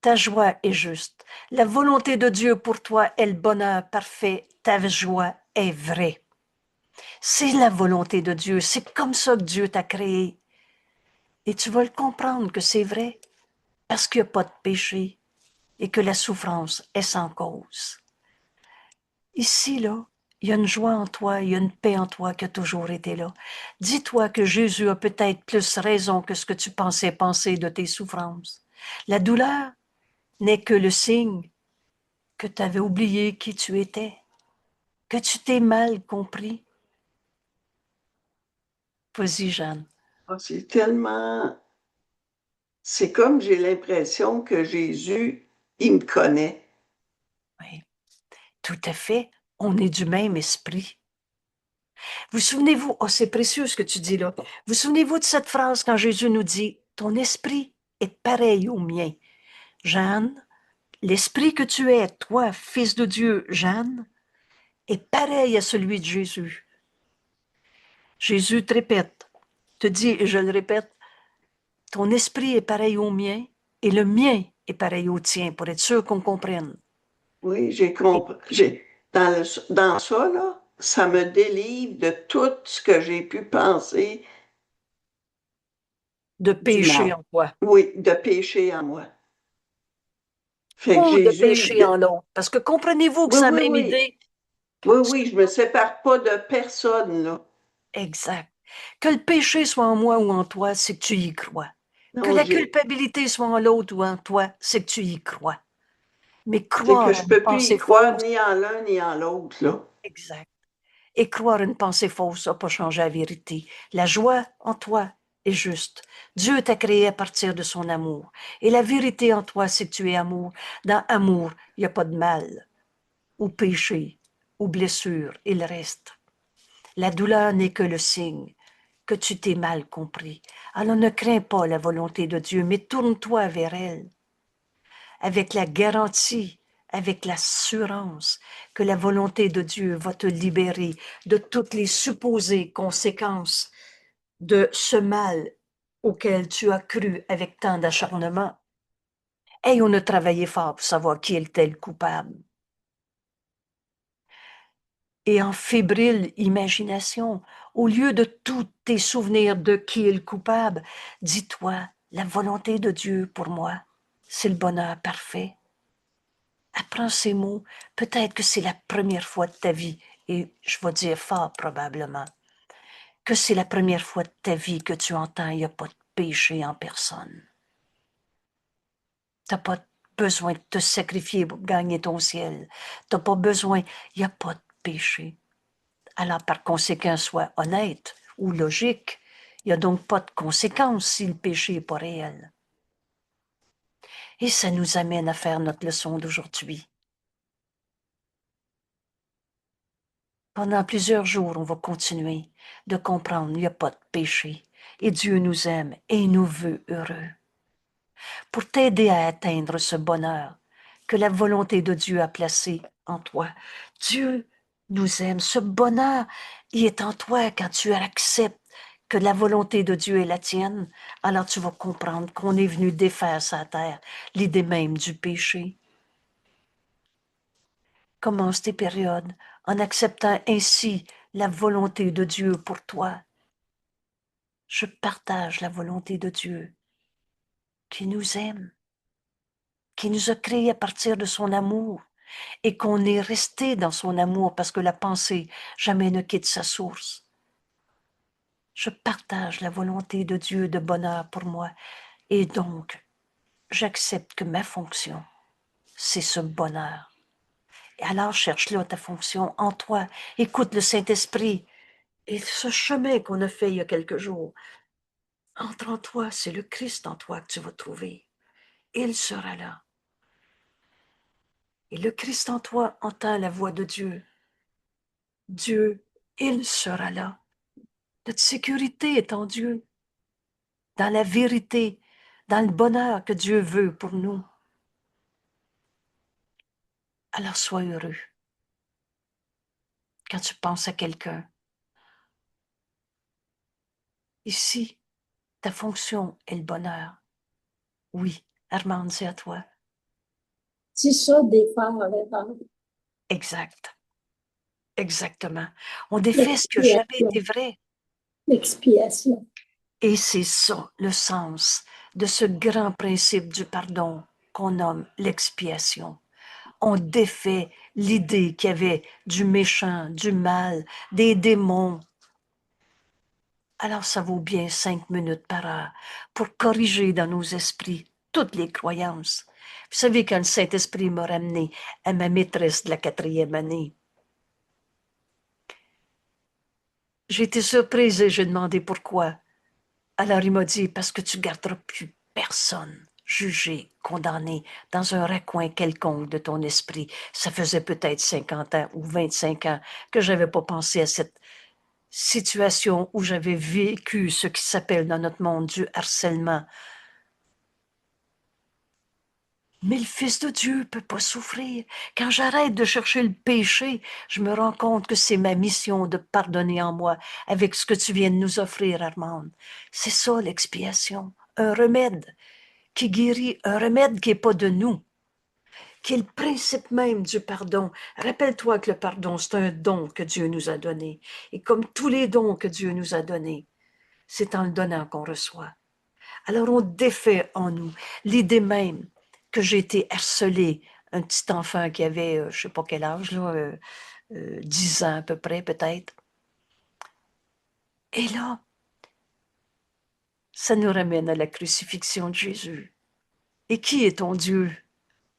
Ta joie est juste. La volonté de Dieu pour toi est le bonheur parfait. Ta joie est vraie. C'est la volonté de Dieu. C'est comme ça que Dieu t'a créé. Et tu vas le comprendre que c'est vrai parce qu'il n'y a pas de péché et que la souffrance est sans cause. Ici, là, il y a une joie en toi, il y a une paix en toi qui a toujours été là. Dis-toi que Jésus a peut-être plus raison que ce que tu pensais penser de tes souffrances. La douleur n'est que le signe que tu avais oublié qui tu étais, que tu t'es mal compris. Vas-y, Jeanne. Ah, c'est tellement. C'est comme j'ai l'impression que Jésus, il me connaît. Oui, tout à fait. On est du même esprit. Vous souvenez-vous, oh, c'est précieux ce que tu dis là. Vous souvenez-vous de cette phrase quand Jésus nous dit, ton esprit est pareil au mien. Jeanne, l'esprit que tu es, toi, fils de Dieu, Jeanne, est pareil à celui de Jésus. Jésus te répète, te dit, et je le répète, ton esprit est pareil au mien et le mien est pareil au tien, pour être sûr qu'on comprenne. Oui, j'ai compris. Dans ça, là, ça me délivre de tout ce que j'ai pu penser De du péché mal. en toi. Oui, de péché en moi. Fait que ou de Jésus, pécher en l'autre. Parce que comprenez-vous que oui, c'est la oui, même oui. idée? Oui, oui, je me sépare pas de personne, là. Exact. Que le péché soit en moi ou en toi, c'est que tu y crois. Que Non, la culpabilité soit en l'autre ou en toi, c'est que tu y crois. Mais c'est que croire à je une peux plus y pensée croire fausse, ni en l'un ni en l'autre, là. exact. Et croire une pensée fausse n'a pas changé la vérité. La joie en toi est juste. Dieu t'a créé à partir de son amour. Et la vérité en toi, c'est que tu es amour. Dans amour, il n'y a pas de mal, ou péché, ou blessure, il reste. La douleur n'est que le signe que tu t'es mal compris. Alors ne crains pas la volonté de Dieu, mais tourne-toi vers elle avec la garantie, avec l'assurance que la volonté de Dieu va te libérer de toutes les supposées conséquences de ce mal auquel tu as cru avec tant d'acharnement. Et on a travaillé fort pour savoir qui était le coupable. Et en fébrile imagination, au lieu de tous tes souvenirs de qui est le coupable, dis-toi, la volonté de Dieu pour moi, c'est le bonheur parfait. Apprends ces mots, peut-être que c'est la première fois de ta vie, et je vais dire fort probablement, que c'est la première fois de ta vie que tu entends, il n'y a pas de péché en personne. Tu n'as pas besoin de te sacrifier pour gagner ton ciel. Tu n'as pas besoin, il n'y a pas de péché. Alors, par conséquent, sois honnête ou logique. Il n'y a donc pas de conséquences si le péché n'est pas réel. Et ça nous amène à faire notre leçon d'aujourd'hui. Pendant plusieurs jours, on va continuer de comprendre qu'il n'y a pas de péché. Et Dieu nous aime et nous veut heureux. Pour t'aider à atteindre ce bonheur que la volonté de Dieu a placé en toi. Dieu nous aime. Ce bonheur, il est en toi quand tu acceptes que la volonté de Dieu est la tienne. Alors tu vas comprendre qu'on est venu défaire sa terre, l'idée même du péché. Commence tes périodes en acceptant ainsi la volonté de Dieu pour toi. Je partage la volonté de Dieu qui nous aime, qui nous a créés à partir de son amour et qu'on est resté dans son amour parce que la pensée jamais ne quitte sa source. Je partage la volonté de Dieu de bonheur pour moi et donc j'accepte que ma fonction, c'est ce bonheur. Et alors cherche-là ta fonction en toi, écoute le Saint-Esprit et ce chemin qu'on a fait il y a quelques jours. Entre en toi, c'est le Christ en toi que tu vas trouver. Il sera là. Et le Christ en toi entend la voix de Dieu. Dieu, il sera là. Notre sécurité est en Dieu, dans la vérité, dans le bonheur que Dieu veut pour nous. Alors sois heureux. Quand tu penses à quelqu'un, ici, ta fonction est le bonheur. Oui, Armande, c'est à toi. C'est ça, défaire l'erreur. Exact. Exactement. On défait ce qui n'a jamais été L'expiation. vrai. L'expiation. Et c'est ça le sens de ce grand principe du pardon qu'on nomme l'expiation. On défait l'idée qu'il y avait du méchant, du mal, des démons. Alors ça vaut bien 5 minutes par heure pour corriger dans nos esprits toutes les croyances. Vous savez, quand le Saint-Esprit m'a ramené à ma maîtresse de la 4e année, j'ai été surprise et j'ai demandé pourquoi. Alors il m'a dit, parce que tu garderas plus personne jugé, condamné dans un recoin quelconque de ton esprit. Ça faisait peut-être 50 ans ou 25 ans que j'avais pas pensé à cette situation où j'avais vécu ce qui s'appelle dans notre monde du harcèlement. Mais le Fils de Dieu peut pas souffrir. Quand j'arrête de chercher le péché, je me rends compte que c'est ma mission de pardonner en moi avec ce que tu viens de nous offrir, Armande. C'est ça l'expiation, un remède qui guérit, un remède qui n'est pas de nous, qui est le principe même du pardon. Rappelle-toi que le pardon, c'est un don que Dieu nous a donné. Et comme tous les dons que Dieu nous a donnés, c'est en le donnant qu'on reçoit. Alors on défait en nous l'idée même que j'ai été harcelée, un petit enfant qui avait, je ne sais pas quel âge, là, 10 ans à peu près peut-être. Et là, ça nous ramène à la crucifixion de Jésus. Et qui est ton Dieu?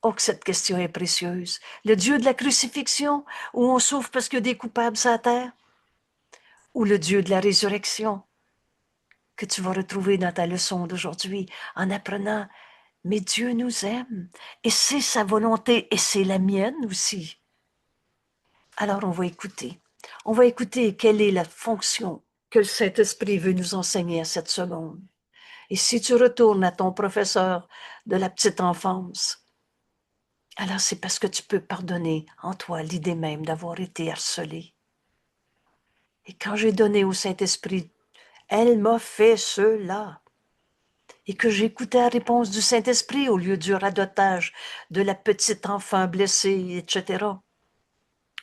Oh, que cette question est précieuse. Le Dieu de la crucifixion, où on souffre parce qu'il y a des coupables sur la terre? Ou le Dieu de la résurrection, que tu vas retrouver dans ta leçon d'aujourd'hui en apprenant, mais Dieu nous aime, et c'est sa volonté, et c'est la mienne aussi. Alors on va écouter. On va écouter quelle est la fonction que le Saint-Esprit veut nous enseigner à cette seconde. Et si tu retournes à ton professeur de la petite enfance, alors c'est parce que tu peux pardonner en toi l'idée même d'avoir été harcelé. Et quand j'ai donné au Saint-Esprit, elle m'a fait cela. Et que j'écoutais la réponse du Saint-Esprit au lieu du radotage de la petite enfant blessée, etc.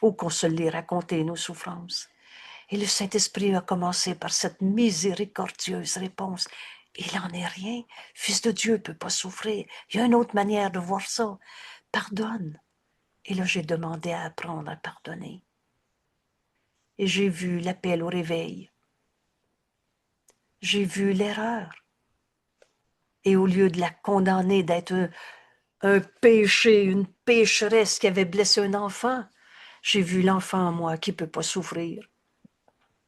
Ou qu'on se les racontait, nos souffrances. Et le Saint-Esprit a commencé par cette miséricordieuse réponse. Il n'en est rien. Fils de Dieu ne peut pas souffrir. Il y a une autre manière de voir ça. Pardonne. Et là, j'ai demandé à apprendre à pardonner. Et j'ai vu l'appel au réveil. J'ai vu l'erreur. Et au lieu de la condamner d'être un péché, une pécheresse qui avait blessé un enfant, j'ai vu l'enfant en moi qui ne peut pas souffrir,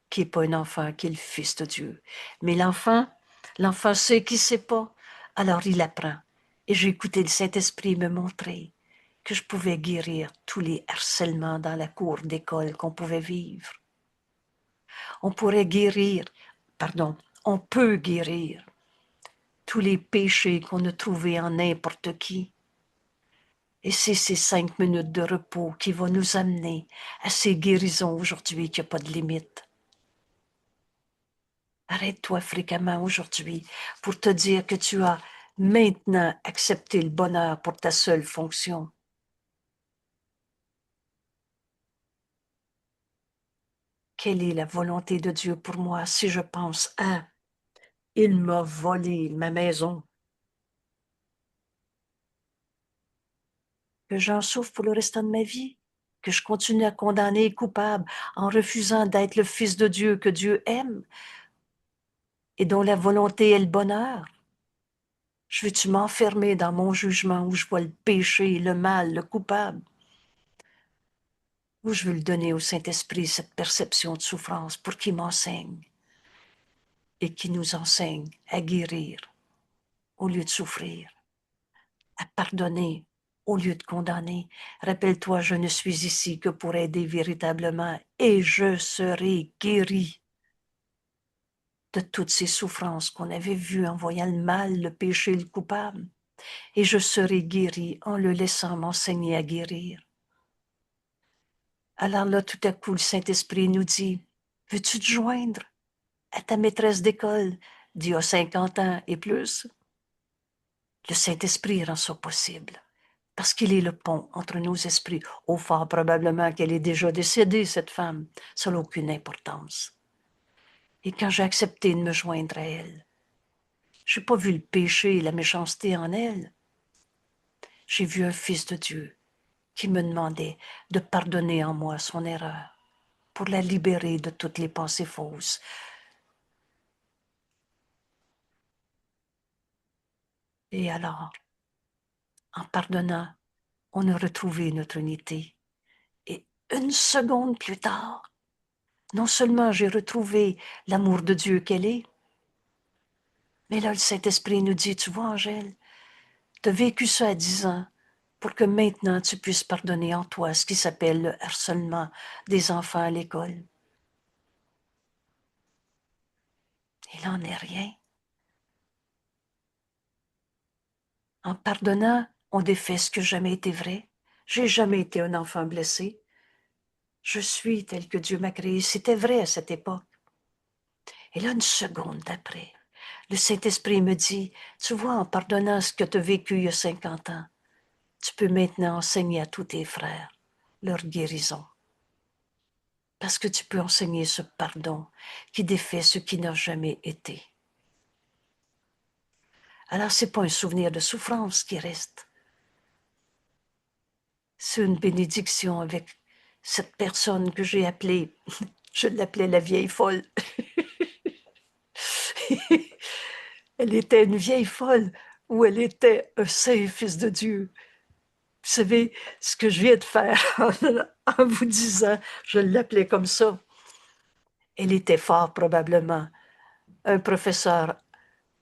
qui n'est pas un enfant, qui est le Fils de Dieu. Mais l'enfant sait qu'il ne sait pas, alors il apprend. Et j'ai écouté le Saint-Esprit me montrer que je pouvais guérir tous les harcèlements dans la cour d'école qu'on pouvait vivre. On pourrait guérir, on peut guérir tous les péchés qu'on a trouvés en n'importe qui. Et c'est ces 5 minutes de repos qui vont nous amener à ces guérisons aujourd'hui qui n'ont pas de limite. Arrête-toi fréquemment aujourd'hui pour te dire que tu as maintenant accepté le bonheur pour ta seule fonction. Quelle est la volonté de Dieu pour moi si je pense à « Il m'a volé ma maison ». Que j'en souffre pour le restant de ma vie, que je continue à condamner les coupables en refusant d'être le Fils de Dieu que Dieu aime et dont la volonté est le bonheur. Je veux-tu m'enfermer dans mon jugement où je vois le péché, le mal, le coupable? Ou je veux le donner au Saint-Esprit, cette perception de souffrance, pour qu'il m'enseigne et qu'il nous enseigne à guérir au lieu de souffrir, à pardonner au lieu de condamner. Rappelle-toi, je ne suis ici que pour aider véritablement et je serai guéri de toutes ces souffrances qu'on avait vues en voyant le mal, le péché, le coupable. Et je serai guéri en le laissant m'enseigner à guérir. Alors là, tout à coup, le Saint-Esprit nous dit, veux-tu te joindre à ta maîtresse d'école d'il y a 50 ans et plus? Le Saint-Esprit rend ça possible, parce qu'il est le pont entre nos esprits. Au fort probablement qu'elle est déjà décédée, cette femme. Ça n'a aucune importance. Et quand j'ai accepté de me joindre à elle, je n'ai pas vu le péché et la méchanceté en elle. J'ai vu un Fils de Dieu qui me demandait de pardonner en moi son erreur pour la libérer de toutes les pensées fausses. Et alors, en pardonnant, on a retrouvé notre unité. Et une seconde plus tard, non seulement j'ai retrouvé l'amour de Dieu qu'elle est, mais là, le Saint-Esprit nous dit, tu vois, Angèle, tu as vécu ça à 10 ans pour que maintenant tu puisses pardonner en toi ce qui s'appelle le harcèlement des enfants à l'école. Il n'en est rien. En pardonnant, on défait ce qui n'a jamais été vrai. J'ai jamais été un enfant blessé. Je suis tel que Dieu m'a créé. C'était vrai à cette époque. Et là, une seconde d'après, le Saint-Esprit me dit, tu vois, en pardonnant ce que tu as vécu il y a 50 ans, tu peux maintenant enseigner à tous tes frères leur guérison. Parce que tu peux enseigner ce pardon qui défait ce qui n'a jamais été. Alors, ce n'est pas un souvenir de souffrance qui reste, C'est une bénédiction avec cette personne que j'ai appelée, je l'appelais la vieille folle. Elle était une vieille folle ou elle était un saint fils de Dieu. Vous savez, ce que je viens de faire en vous disant, je l'appelais comme ça. Elle était fort probablement un professeur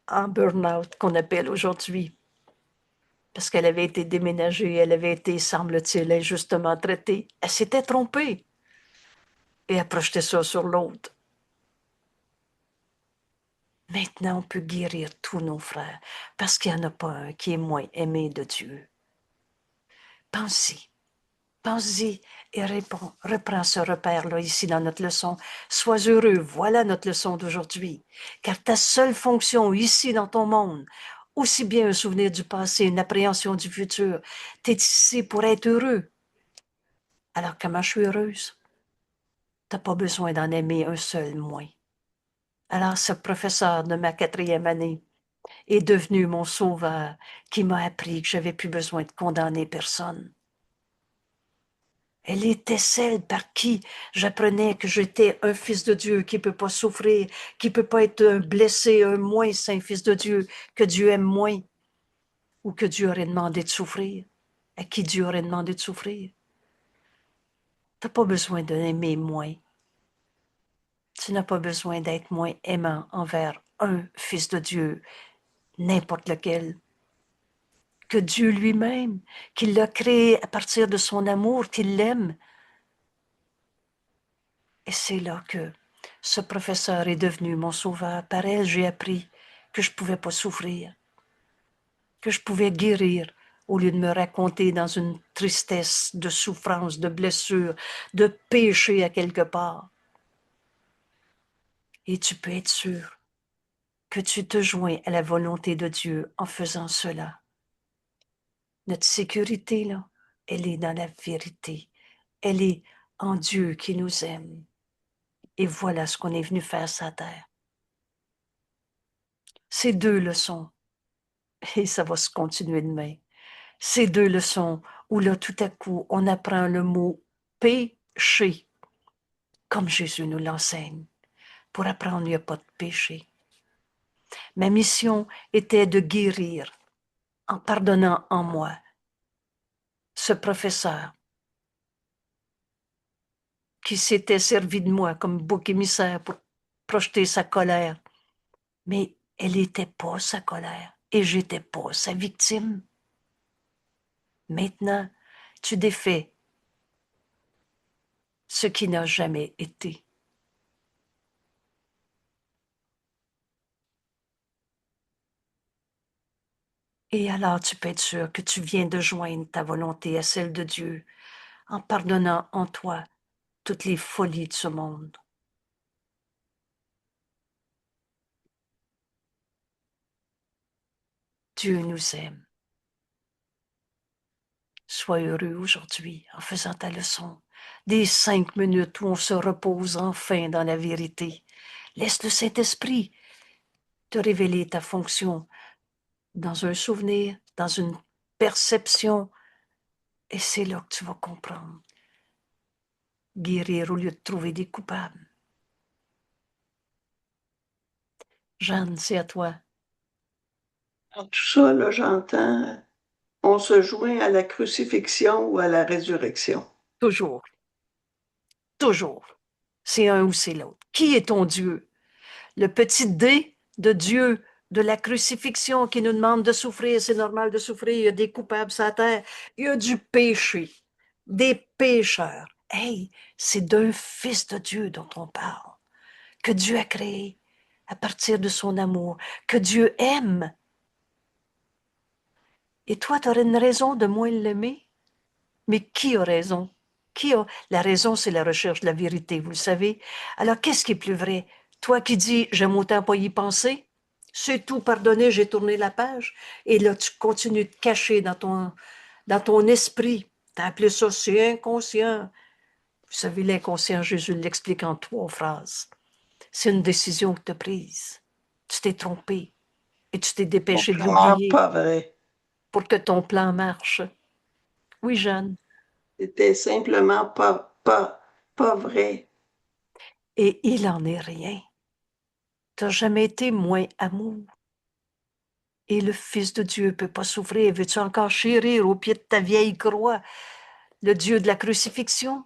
en burn-out qu'on appelle aujourd'hui. Parce qu'elle avait été déménagée, elle avait été, semble-t-il, injustement traitée. Elle s'était trompée. Et elle projetait ça sur l'autre. Maintenant, on peut guérir tous nos frères, parce qu'il n'y en a pas un qui est moins aimé de Dieu. Pense-y. Pense-y et réponds. Reprends ce repère-là ici dans notre leçon. Sois heureux. Voilà notre leçon d'aujourd'hui. Car ta seule fonction ici dans ton monde, aussi bien un souvenir du passé, une appréhension du futur, tu es ici pour être heureux. Alors comment je suis heureuse? Tu n'as pas besoin d'en aimer un seul moins. Alors ce professeur de ma 4e année est devenu mon sauveur qui m'a appris que j'avais plus besoin de condamner personne. Elle était celle par qui j'apprenais que j'étais un fils de Dieu qui ne peut pas souffrir, qui ne peut pas être un blessé, un moins saint fils de Dieu, que Dieu aime moins, ou que Dieu aurait demandé de souffrir, à qui Dieu aurait demandé de souffrir. Tu n'as pas besoin d'aimer moins. Tu n'as pas besoin d'être moins aimant envers un fils de Dieu, n'importe lequel, que Dieu lui-même, qui l'a créé à partir de son amour, qu'il l'aime. Et c'est là que ce professeur est devenu mon sauveur. Par elle, j'ai appris que je ne pouvais pas souffrir, que je pouvais guérir au lieu de me raconter dans une tristesse de souffrance, de blessure, de péché à quelque part. Et tu peux être sûr que tu te joins à la volonté de Dieu en faisant cela. Notre sécurité, là, elle est dans la vérité. Elle est en Dieu qui nous aime. Et voilà ce qu'on est venu faire sur la terre. Ces 2 leçons, et ça va se continuer demain, ces 2 leçons où là, tout à coup, on apprend le mot péché, comme Jésus nous l'enseigne. Pour apprendre, il n'y a pas de péché. Ma mission était de guérir en pardonnant en moi ce professeur qui s'était servi de moi comme bouc émissaire pour projeter sa colère. Mais elle n'était pas sa colère et j'étais pas sa victime. Maintenant, tu défais ce qui n'a jamais été. Et alors tu peux être sûr que tu viens de joindre ta volonté à celle de Dieu en pardonnant en toi toutes les folies de ce monde. Dieu nous aime. Sois heureux aujourd'hui en faisant ta leçon. Des 5 minutes où on se repose enfin dans la vérité. Laisse le Saint-Esprit te révéler ta fonction dans un souvenir, dans une perception. Et c'est là que tu vas comprendre. Guérir au lieu de trouver des coupables. Jeanne, c'est à toi. Tout ça, là, j'entends, on se joint à la crucifixion ou à la résurrection. Toujours. Toujours. C'est un ou c'est l'autre. Qui est ton Dieu? Le petit D de Dieu, de la crucifixion qui nous demande de souffrir, c'est normal de souffrir, il y a des coupables sur la terre, il y a du péché, des pécheurs. Hey, c'est d'un fils de Dieu dont on parle, que Dieu a créé à partir de son amour, que Dieu aime. Et toi, tu aurais une raison de moins l'aimer? Mais qui a raison? Qui a... La raison, c'est la recherche de la vérité, vous le savez. Alors, qu'est-ce qui est plus vrai? Toi qui dis, j'aime autant pas y penser, c'est tout pardonné, j'ai tourné la page. Et là, tu continues de cacher dans ton esprit. Tu as appelé ça, c'est inconscient. Vous savez, l'inconscient, Jésus l'explique en 3 phrases. C'est une décision que tu as prise. Tu t'es trompé et tu t'es dépêché de Vraiment l'oublier pas vrai. pour que ton plan marche. Oui, Jeanne. C'était simplement pas vrai. Et il en est rien. Tu n'as jamais été moins amour. Et le Fils de Dieu ne peut pas souffrir. Veux-tu encore chérir au pied de ta vieille croix le Dieu de la crucifixion?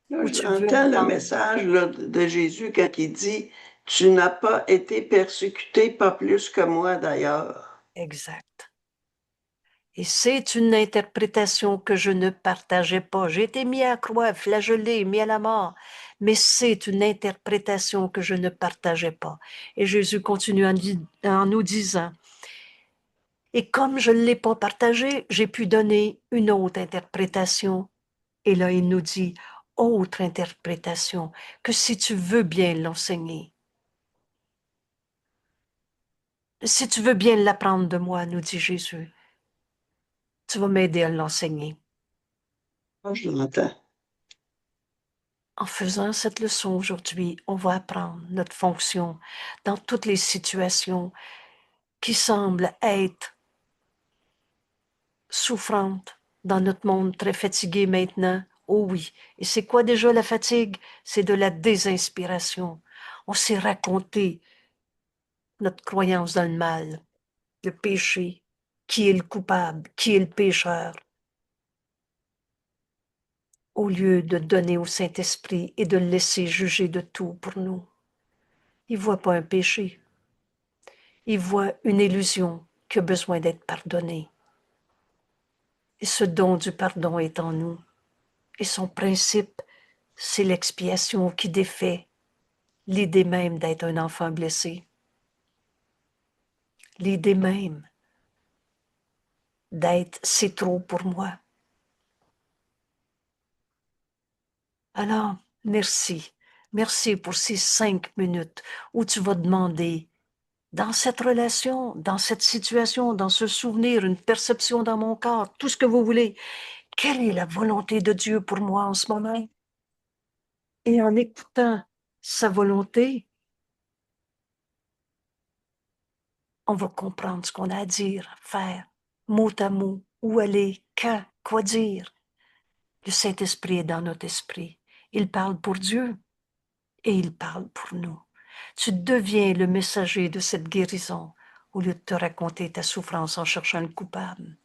Là, Ou tu veux j'entends le attendre? message là, de Jésus quand il dit « Tu n'as pas été persécuté, pas plus que moi d'ailleurs. Exact. Et c'est une interprétation que je ne partageais pas. J'ai été mis à croix, flagellé, mis à la mort. Mais c'est une interprétation que je ne partageais pas. Et Jésus continue en nous disant, et comme je ne l'ai pas partagé, j'ai pu donner une autre interprétation. Et là, il nous dit, autre interprétation, que si tu veux bien l'enseigner, si tu veux bien l'apprendre de moi, nous dit Jésus, tu vas m'aider à l'enseigner. » Moi, je l'entends. En faisant cette leçon aujourd'hui, on va apprendre notre fonction dans toutes les situations qui semblent être souffrantes dans notre monde très fatigué maintenant. Oh oui, et c'est quoi déjà la fatigue? C'est de la désinspiration. On s'est raconté notre croyance dans le mal, le péché, qui est le coupable, qui est le pécheur, au lieu de donner au Saint-Esprit et de le laisser juger de tout pour nous. Il ne voit pas un péché. Il voit une illusion qui a besoin d'être pardonnée. Et ce don du pardon est en nous. Et son principe, c'est l'expiation qui défait l'idée même d'être un enfant blessé. L'idée même d'être c'est trop pour moi. Alors, merci. Merci pour ces 5 minutes où tu vas demander, dans cette relation, dans cette situation, dans ce souvenir, une perception dans mon corps, tout ce que vous voulez, quelle est la volonté de Dieu pour moi en ce moment? Et en écoutant sa volonté, on va comprendre ce qu'on a à dire, à faire, mot à mot, où aller, quand, quoi dire. Le Saint-Esprit est dans notre esprit. Il parle pour Dieu et il parle pour nous. Tu deviens le messager de cette guérison au lieu de te raconter ta souffrance en cherchant le coupable.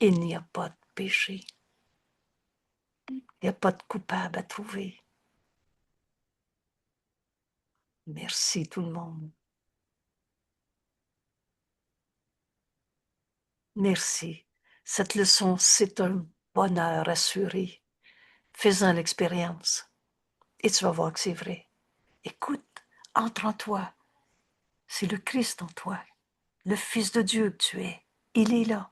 Il n'y a pas de péché. Il n'y a pas de coupable à trouver. Merci tout le monde. Merci. Cette leçon, c'est un bonheur assuré. Fais-en l'expérience et tu vas voir que c'est vrai. Écoute, entre en toi. C'est le Christ en toi, le Fils de Dieu que tu es. Il est là.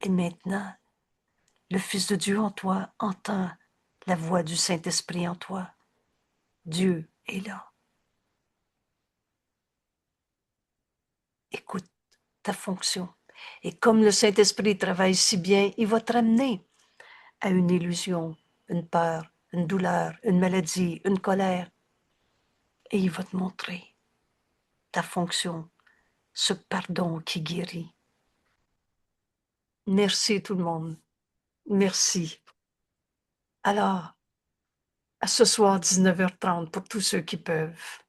Et maintenant, le Fils de Dieu en toi entend la voix du Saint-Esprit en toi. Dieu est là. Écoute ta fonction. Et comme le Saint-Esprit travaille si bien, il va te ramener à une illusion, une peur, une douleur, une maladie, une colère. Et il va te montrer ta fonction, ce pardon qui guérit. Merci tout le monde. Merci. Alors, à ce soir, 19h30, pour tous ceux qui peuvent.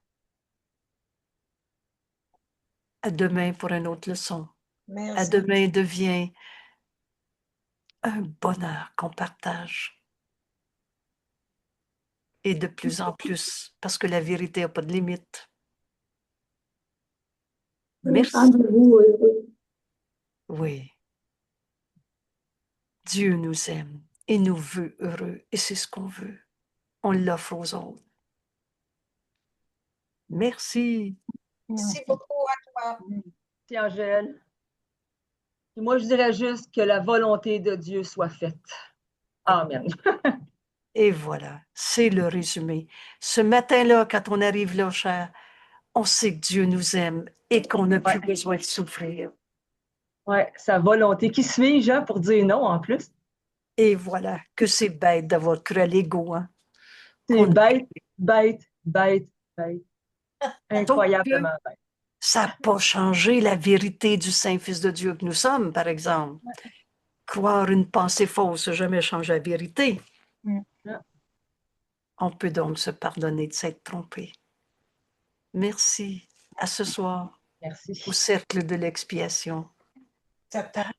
À demain pour une autre leçon. Merci. À demain devient un bonheur qu'on partage. Et de plus en plus, parce que la vérité n'a pas de limite. Merci. Rendez-vous heureux. Oui. Dieu nous aime et nous veut heureux, et c'est ce qu'on veut. On l'offre aux autres. Merci. Merci beaucoup à toi. Merci, Angèle. Et moi, je dirais juste que la volonté de Dieu soit faite. Amen. Et voilà, c'est le résumé. Ce matin-là, quand on arrive là, cher, on sait que Dieu nous aime et qu'on n'a plus besoin de souffrir. Ouais, sa volonté. Qui suis-je pour dire non en plus? Et voilà, que c'est bête d'avoir cru à l'ego. Hein? C'est bête, bête, bête, bête. Incroyablement bête. Ça n'a pas changé la vérité du Saint-Fils de Dieu que nous sommes, par exemple. Croire une pensée fausse n'a jamais changé la vérité. Mm. On peut donc se pardonner de s'être trompé. Merci. À ce soir, Merci. au cercle de l'expiation. Ça t'a